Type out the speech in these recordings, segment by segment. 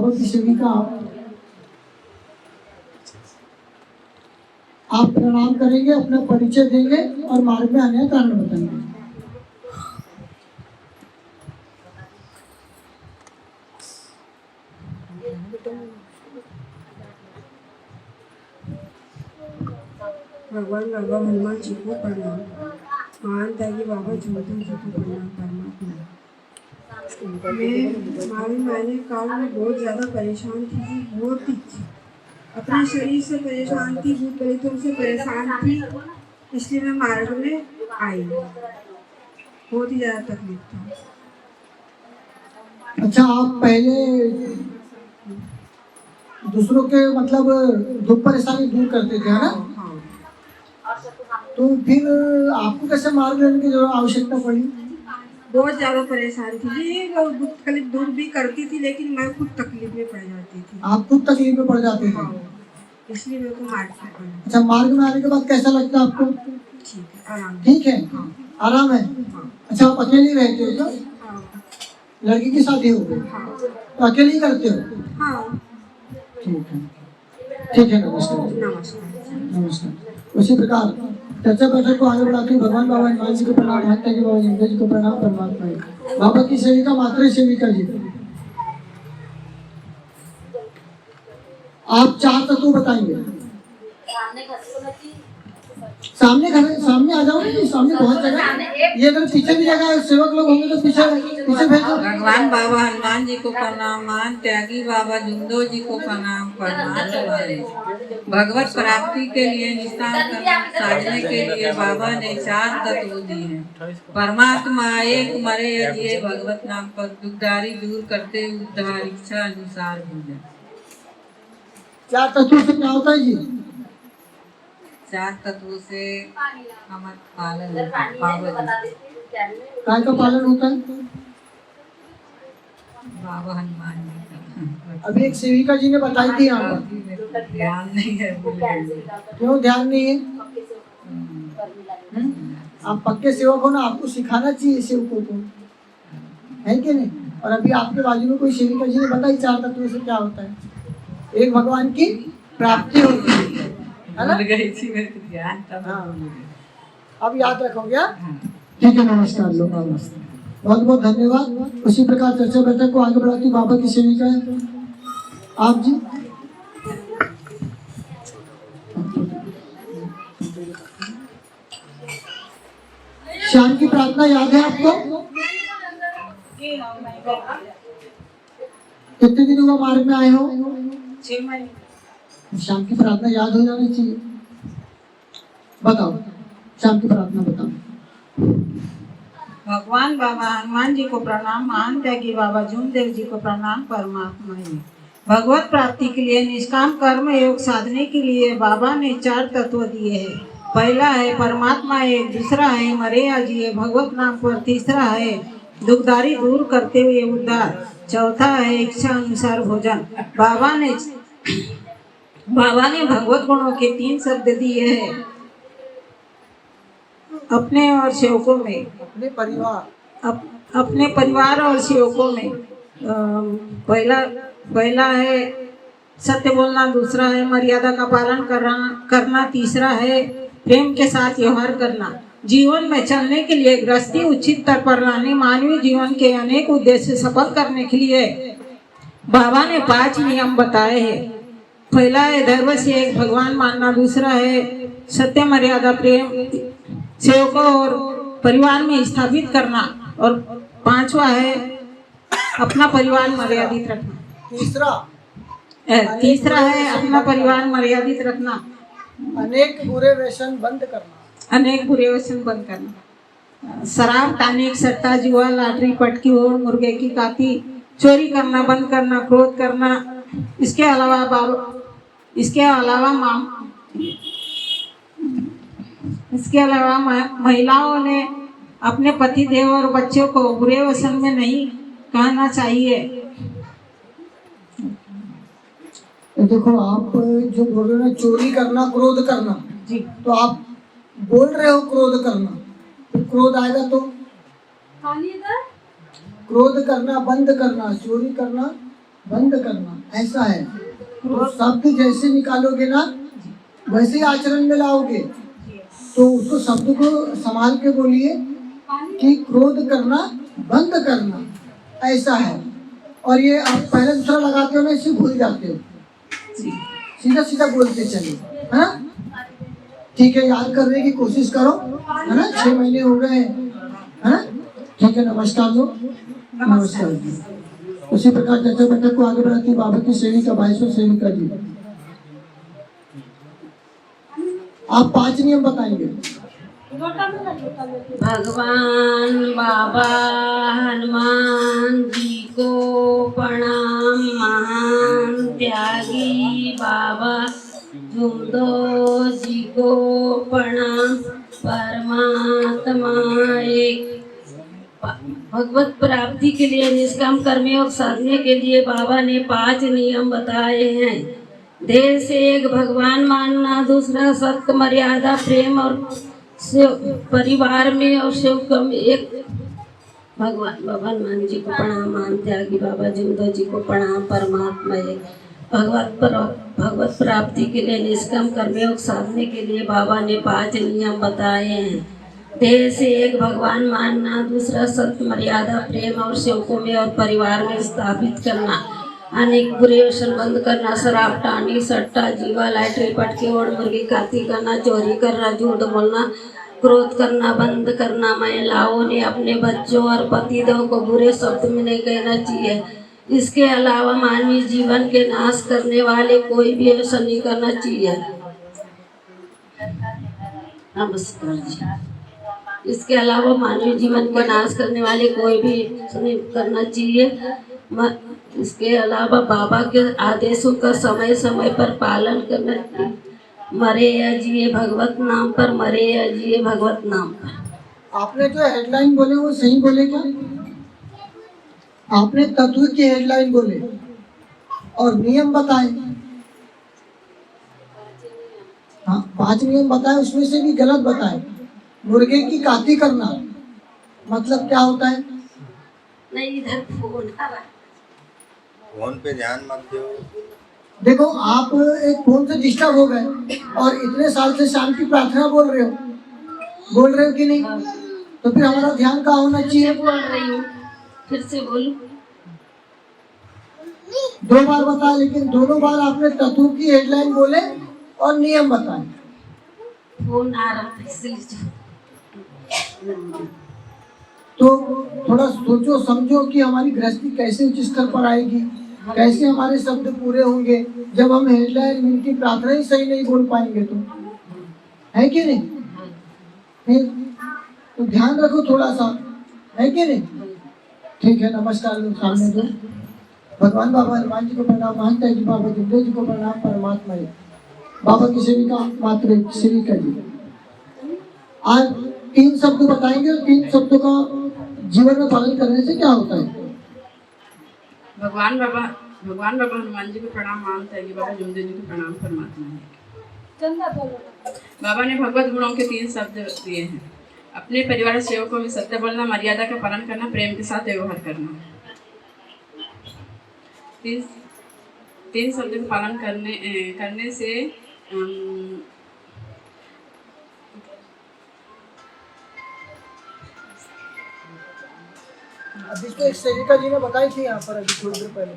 बाबा की सेविका आप प्रणाम करेंगे, अपना परिचय देंगे और मार्ग में आने का कारण बताएंगे। भगवान बाबा हनुमान जी को प्रणाम। महान त्यागी बाबा झूमदेव जी को प्रणाम। परमात्मा मैं माने काल में बहुत ज़्यादा परेशान थी जी, बहुत ही अपने शरीर से परेशान थी, भूत प्रेतों से परेशान थी, इसलिए मैं मार्ग में आई। बहुत ही ज़्यादा तकलीफ था। अच्छा, आप पहले दूसरों के मतलब दुख परेशानी दूर करते थे, है ना? तो फिर आपको कैसे मार्ग लेने की जो आवश्यकता पड़ी? बहुत ज़्यादा परेशान थी जी, वो दुख तकलीफ दूर भी करती थी, लेकिन मैं खुद तकलीफ में पड़ जाती थी। आप खुद तकलीफ में पड़ जाते थे? इसलिए मेरे को मार्ग में पड़ा। अच्छा, मार्ग में आने के बाद कैसा लगता है आपको? ठीक है, आराम। ठीक है, आराम है। अच्छा, आप अकेले रहते हो क्या? लड़की की शादी हो गई तो अकेले ही करते हो? हाँ। ठीक है, ठीक है। नमस्कार। नमस्कार। उसी प्रकार चर्चा बैठक को आगे बढ़ाते हुए भगवान बाबा हनुमान जी को प्रणाम, महान त्यागी बाबा झूमदेव जी को प्रणाम। परमात्मा बाबा की सेविका मात्र सेविका जी, आप चार तत्व बताएंगे। सामने आ जाओ, सामने बहुत जगह, ये अगर पीछे भी जगह सेवक लोग होंगे तो पीछे भेजो। भगवान बाबा हनुमान जी को प्रणाम। महान त्यागी बाबा झूमदेव जी को प्रणाम। परमात्मा भगवत प्राप्ति के लिए निष्ठान कर्म साधने के लिए बाबा ने 4 तत्व दिए हैं। परमात्मा एक मरे अजिए भगवत नाम पर, दुखदारी दूर करते उद्धार, इच्छा अनुसार भोजन। 4 तत्वों से क्या होता है जी? 4 तत्वों से हमारा पालन काय का पालन होता है? बाबा हनुमान जी का। अभी एक सेविका जी ने बताई थी, यहाँ ध्यान नहीं है। क्यों ध्यान नहीं है? आप पक्के सेवक हो ना, आपको सिखाना चाहिए सेवकों को, है कि नहीं? और अभी आपके बाजू में कोई सेविका जी ने बताई 4 तत्वों से क्या होता है। एक भगवान की प्राप्ति होती है ना? ध्यान अब याद रखोगे? ठीक है, नमस्कार लोग, नमस्कार, बहुत बहुत धन्यवाद। उसी प्रकार चर्चा बैठक को आगे बढ़ाती बाबा की सेविका है आप जी। शाम की प्रार्थना याद है आपको? कितने दिन हुआ मार्ग में आए हो? 6 महीने। शाम की प्रार्थना याद हो जानी चाहिए। बताओ, शाम की प्रार्थना बताओ। भगवान बाबा हनुमान जी को प्रणाम। महान त्यागी बाबा झूमदेव जी को प्रणाम। परमात्मा भगवत प्राप्ति के लिए निष्काम कर्म योग साधने के लिए बाबा ने 4 तत्व दिए हैं। पहला है परमात्मा एक, दूसरा है मरे अजिए भगवत नाम पर, तीसरा है दुखदारी दूर करते हुए उद्धार, चौथा है इच्छा अनुसार भोजन। बाबा ने भगवत गुणों के 3 शब्द दिए हैं अपने और सेवकों में, अपने परिवार और सेवकों में। पहला है सत्य बोलना, दूसरा है मर्यादा का पालन करना, तीसरा है प्रेम के साथ व्यवहार करना। जीवन में चलने के लिए गृहस्थी उचित स्तर पर लाने, मानवीय जीवन के अनेक उद्देश्य सफल करने के लिए बाबा ने 5 नियम बताए हैं। पहला है धर्म से एक भगवान मानना, दूसरा है सत्य मर्यादा प्रेम सेवकों और परिवार में स्थापित करना, और 5वां है अपना परिवार मर्यादित रखना। तीसरा है अपना परिवार मर्यादित रखना। अनेक बुरे व्यसन बंद करना। शराब, टानिक, सट्टा, जुआ, लॉटरी, पटकी और मुर्गे की काती, चोरी करना बंद करना, क्रोध करना। इसके अलावा महिलाओं ने अपने पति देव और बच्चों को बुरे व्यसन में नहीं कहना चाहिए। देखो, आप जो बोल रहे हो चोरी करना, क्रोध करना जी, तो आप बोल रहे हो क्रोध करना, तो क्रोध आएगा तो क्रोध करना बंद करना, चोरी करना बंद करना, ऐसा है। तो शब्द जैसे निकालोगे ना वैसे ही आचरण में लाओगे। तो उसको शब्द को संभाल के बोलिए कि क्रोध करना बंद करना, ऐसा है। और ये आप पहले दूसरा लगाते हो ना, इसे भूल जाते हो, सीधा सीधा बोलते चलिए, है ना? ठीक है, याद करने की कोशिश करो, है ना? 6 महीने हो गए, है ना? ठीक है, नमस्कार लो, नमस्कार जी। उसी प्रकार चर्चा बैठक को आगे बढ़ाती बाबा की सेविका 22 सेविका जी, आप 5 नियम बताएंगे। भगवान बाबा हनुमान जी को प्रणाम। महान त्यागी बाबा झुमदो जी को प्रणाम। परमात्मा एक। भगवत प्राप्ति के लिए निष्काम कर्मयोग साधने के लिए बाबा ने 5 नियम बताए हैं। देह से एक भगवान मानना, दूसरा सत्य, मर्यादा, प्रेम और शिव परिवार में और शिव कम एक। भगवान बाबा हनुमान जी को प्रणाम। मान त्यागी बाबा जिंदो जी को प्रणाम। परमात्मा एक। भगवत प्राप्ति के लिए निष्काम कर्मयोग साधने के लिए बाबा ने 5 नियम बताए हैं। देह से एक भगवान मानना, दूसरा सत्य, मर्यादा, प्रेम और सेवकों में और परिवार में स्थापित करना। अनेक बुरे व्यसन बंद करना, शराब, टांडी, सट्टा, जीवा, लैटरी, पटके और मुर्गी काती करना, चोरी करना, झूठ बोलना, क्रोध करना बंद करना। महिलाओं ने अपने बच्चों और पतिदेव को बुरे शब्द में नहीं कहना चाहिए। इसके अलावा मानवीय जीवन के नाश करने वाले कोई भी व्यसन नहीं करना चाहिए। नमस्कार जी। इसके अलावा मानवीय जीवन का नाश करने वाले कोई भी नहीं करना चाहिए। इसके अलावा बाबा के आदेशों का समय समय पर पालन करना चाहिए। मरे या जिए भगवत नाम पर, मरे या जिए भगवत नाम पर। आपने जो हेडलाइन बोले वो सही बोले क्या? आपने तत्व की हेडलाइन बोले और नियम बताए। हाँ, 5 नियम बताए, उसमें से भी गलत बताए। मुर्गे की काती करना मतलब क्या होता है? नहीं, इधर फोन आ रहा है। फोन पे ध्यान मत दो। देखो, आप एक फोन से डिस्टर्ब हो गए और इतने साल से शाम की प्रार्थना बोल रहे हो कि नहीं? तो फिर हमारा ध्यान कहाँ होना चाहिए? बोल रही हूँ, फिर से बोलूं। 2 बार बताया, लेकिन दोनों बार आपने तत्व की हेडलाइन बोले और नियम बताए। फोन आ रहा था इसलिए। तो थोड़ा सोचो समझो कि हमारी गृहस्थी कैसे उच्च स्तर पर आएगी, कैसे हमारे शब्द पूरे होंगे जब हम हेडलाइन उनकी प्रार्थना ही सही नहीं बोल पाएंगे। तो है कि नहीं? तो ध्यान रखो थोड़ा सा, है कि नहीं? ठीक है, नमस्कार लोग सामने दो। भगवान बाबा हनुमान जी को प्रणाम। महान त्यागी बाबा जिंदो जी को प्रणाम। परमात्मा एक। बाबा की सेविका मात्र एक, सेविका जी। आज 3 शब्द बताएंगे और 3 शब्दों का जीवन में पालन करने से क्या होता है। भगवान बाबा हनुमान जी को प्रणाम। मान त्यागी बाबा जिंदो जी को प्रणाम। परमात्मा एक। बाबा ने भगवत गुणों के 3 शब्द दिए हैं। अपने परिवार सेवकों में सत्य बोलना, मर्यादा का पालन करना, प्रेम के साथ व्यवहार करना। 3 शब्द का पालन करने से अभी तो एक सेविका जी ने बताई थी यहाँ पर अभी थोड़ी देर पहले।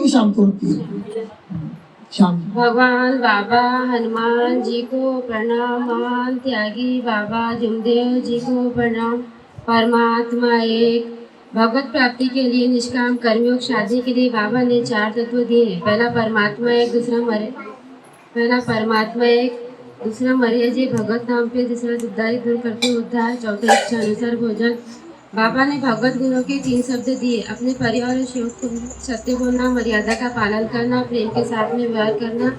शाम को शाम। भगवान बाबा हनुमान जी को प्रणाम। मान त्यागी बाबा जुमदेव जी को प्रणाम। परमात्मा एक। भगवत प्राप्ति के लिए निष्काम कर्मयोग साधने के लिए बाबा ने 4 तत्व दिए हैं। पहला परमात्मा एक, दूसरा मरे जी भगवत नाम पे, तीसरा दुखदाई दूर करके उद्धार, चौथा इच्छा अनुसार भोजन। बाबा ने भगवत गुणों के 3 शब्द दिए। अपने परिवार और सेवक को सत्य बोलना, मर्यादा का पालन करना, प्रेम के साथ में व्यवहार करना।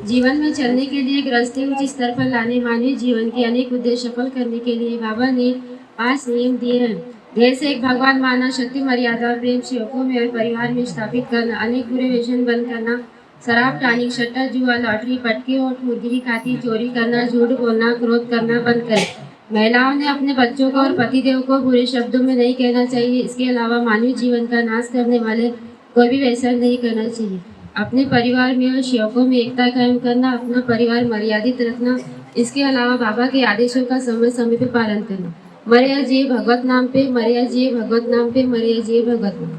जीवन में चलने के लिए गृहस्थी उच्च स्तर पर लाने, मानवीय जीवन के अनेक उद्देश्य सफल करने के लिए बाबा ने 5 नियम दिए हैं। देह से एक भगवान मानना, शक्ति, मर्यादा, प्रेम, सेवकों में और परिवार में स्थापित करना, अनेक बुरे व्यसन बंद करना, शराब, टानिक, सट्टा, जुआ, लॉटरी, पटके और मुर्गी खाती, चोरी करना, झूठ बोलना, क्रोध करना बंद करें। महिलाओं ने अपने बच्चों को और पतिदेव को बुरे शब्दों में नहीं कहना चाहिए। इसके अलावा मानवीय जीवन का नाश करने वाले कोई भी व्यसन नहीं करना चाहिए। अपने परिवार में और सेवकों में एकता कायम करना, अपना परिवार मर्यादित रखना, इसके अलावा बाबा के आदेशों का समय समय पे पालन करना। मरिया जी भगवत नाम पे, मरिया जी भगवत नाम पे, मरिया जी भगवत नाम।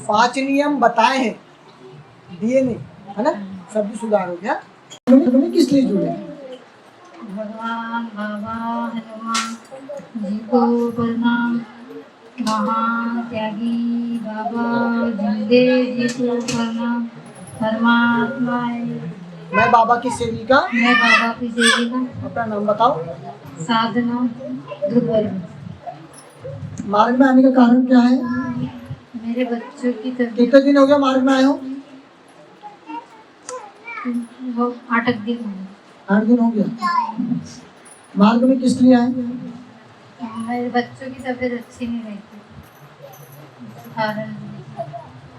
5 नियम बताए हैं, दिए नहीं, है ना? शब्द सुधार हो गया। तुम्हें किस लिए जुड़े? भगवान बाबा हनुमान जी को प्रणाम। महान त्यागी बाबा जमदेव जी को प्रणाम। परमात्मा मैं बाबा की सेविका। मैं बाबा की सेविका। अपना नाम बताओ। साधना दुर्बल। मार्ग में आने का कारण क्या है? मेरे बच्चों की तबीयत कितने दिन हो गया मार्ग में आए हो? वो 8 दिन हो गए। 8 दिन हो गया। मार्ग में किस लिए आए? मेरे बच्चों की तबीयत अच्छी नहीं रहती, कारण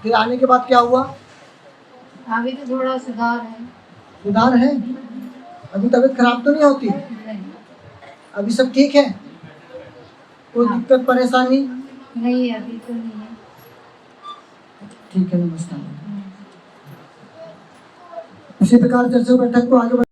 फिर आने के बाद क्या हुआ? अभी तो थोड़ा सुधार है। सुधार है? अभी तबीयत खराब तो नहीं होती? नहीं, अभी सब ठीक है? कोई दिक्कत परेशानी? नहीं अभी तो नहीं है। ठीक है, नमस्कार। इसी प्रकार चर्चा बैठक को आगे